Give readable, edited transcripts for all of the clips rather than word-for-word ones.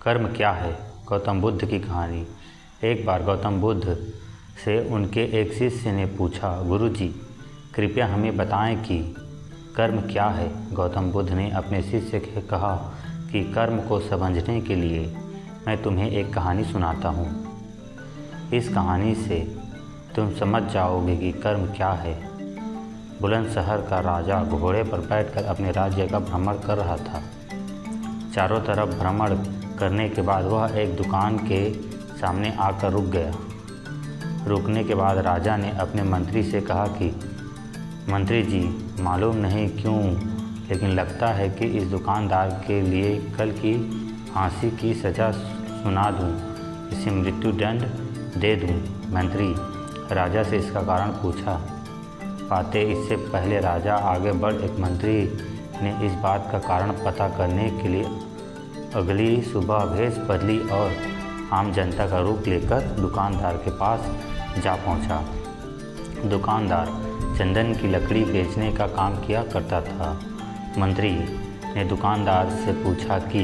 कर्म क्या है? गौतम बुद्ध की कहानी। एक बार गौतम बुद्ध से उनके एक शिष्य ने पूछा, गुरुजी, कृपया हमें बताएं कि कर्म क्या है। गौतम बुद्ध ने अपने शिष्य से कहा कि कर्म को समझने के लिए मैं तुम्हें एक कहानी सुनाता हूँ। इस कहानी से तुम समझ जाओगे कि कर्म क्या है। बुलंदशहर का राजा घोड़े पर बैठकर अपने राज्य का भ्रमण कर रहा था। चारों तरफ भ्रमण करने के बाद वह एक दुकान के सामने आकर रुक गया। रुकने के बाद राजा ने अपने मंत्री से कहा कि मंत्री जी, मालूम नहीं क्यों लेकिन लगता है कि इस दुकानदार के लिए कल की फांसी की सज़ा सुना दूं, इसे मृत्युदंड दे दूं। मंत्री राजा से इसका कारण पूछा। पाते इससे पहले राजा आगे बढ़ एक मंत्री ने इस बात का कारण पता करने के लिए अगली सुबह भेष बदली और आम जनता का रूप लेकर दुकानदार के पास जा पहुंचा। दुकानदार चंदन की लकड़ी बेचने का काम किया करता था। मंत्री ने दुकानदार से पूछा कि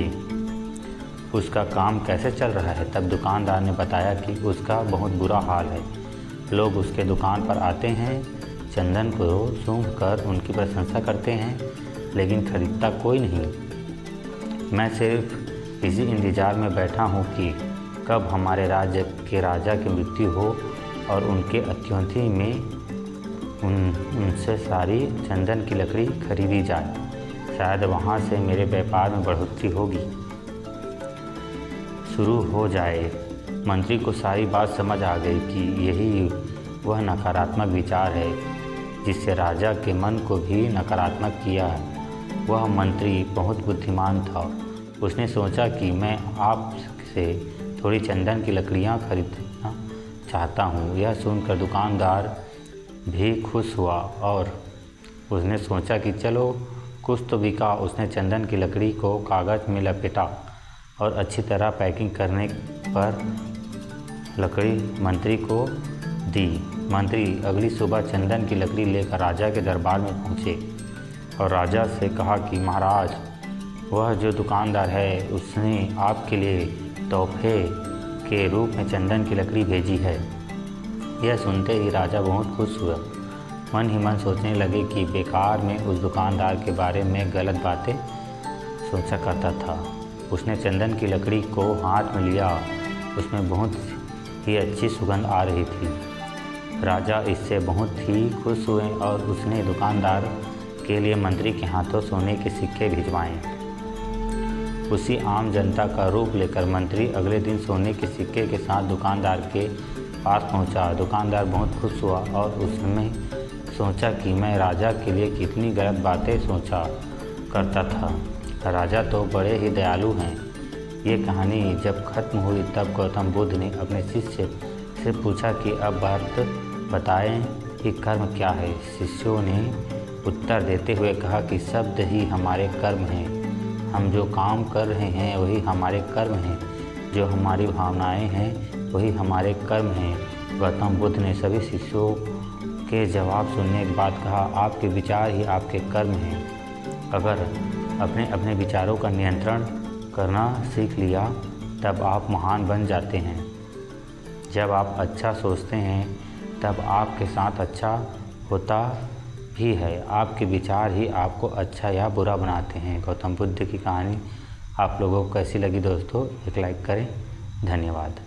उसका काम कैसे चल रहा है। तब दुकानदार ने बताया कि उसका बहुत बुरा हाल है। लोग उसके दुकान पर आते हैं, चंदन को सूंघ कर उनकी प्रशंसा करते हैं, लेकिन खरीदता कोई नहीं। मैं सिर्फ इसी इंतज़ार में बैठा हूँ कि कब हमारे राज्य के राजा की मृत्यु हो और उनके अतिथि में उनसे सारी चंदन की लकड़ी खरीदी जाए। शायद वहाँ से मेरे व्यापार में बढ़ोतरी होगी शुरू हो जाए। मंत्री को सारी बात समझ आ गई कि यही वह नकारात्मक विचार है जिससे राजा के मन को भी नकारात्मक किया है। वह मंत्री बहुत बुद्धिमान था। उसने सोचा कि मैं आपसे थोड़ी चंदन की लकड़ियाँ खरीदना चाहता हूँ। यह सुनकर दुकानदार भी खुश हुआ और उसने सोचा कि चलो कुछ तो बिका। उसने चंदन की लकड़ी को कागज़ में लपेटा और अच्छी तरह पैकिंग करने पर लकड़ी मंत्री को दी। मंत्री अगली सुबह चंदन की लकड़ी लेकर राजा के दरबार में पहुँचे और राजा से कहा कि महाराज, वह जो दुकानदार है उसने आपके लिए तोहफे के रूप में चंदन की लकड़ी भेजी है। यह सुनते ही राजा बहुत खुश हुआ। मन ही मन सोचने लगे कि बेकार में उस दुकानदार के बारे में गलत बातें सोचा करता था। उसने चंदन की लकड़ी को हाथ में लिया। उसमें बहुत ही अच्छी सुगंध आ रही थी। राजा इससे बहुत ही खुश हुए और उसने दुकानदार के लिए मंत्री के हाथों सोने के सिक्के भिजवाए। उसी आम जनता का रूप लेकर मंत्री अगले दिन सोने के सिक्के के साथ दुकानदार के पास पहुंचा। दुकानदार बहुत खुश हुआ और उसने सोचा कि मैं राजा के लिए कितनी गलत बातें सोचा करता था। राजा तो बड़े ही दयालु हैं। ये कहानी जब खत्म हुई तब गौतम बुद्ध ने अपने शिष्य से पूछा कि अब बात बताएं कि कर्म क्या है। शिष्यों ने उत्तर देते हुए कहा कि शब्द ही हमारे कर्म हैं। हम जो काम कर रहे हैं वही हमारे कर्म हैं। जो हमारी भावनाएं हैं वही हमारे कर्म हैं। गौतम बुद्ध ने सभी शिष्यों के जवाब सुनने के बाद कहा, आपके विचार ही आपके कर्म हैं। अगर अपने अपने विचारों का नियंत्रण करना सीख लिया तब आप महान बन जाते हैं। जब आप अच्छा सोचते हैं तब आपके साथ अच्छा होता भी है। आपके विचार ही आपको अच्छा या बुरा बनाते हैं। गौतम बुद्ध की कहानी आप लोगों को कैसी लगी दोस्तों? एक लाइक करें। धन्यवाद।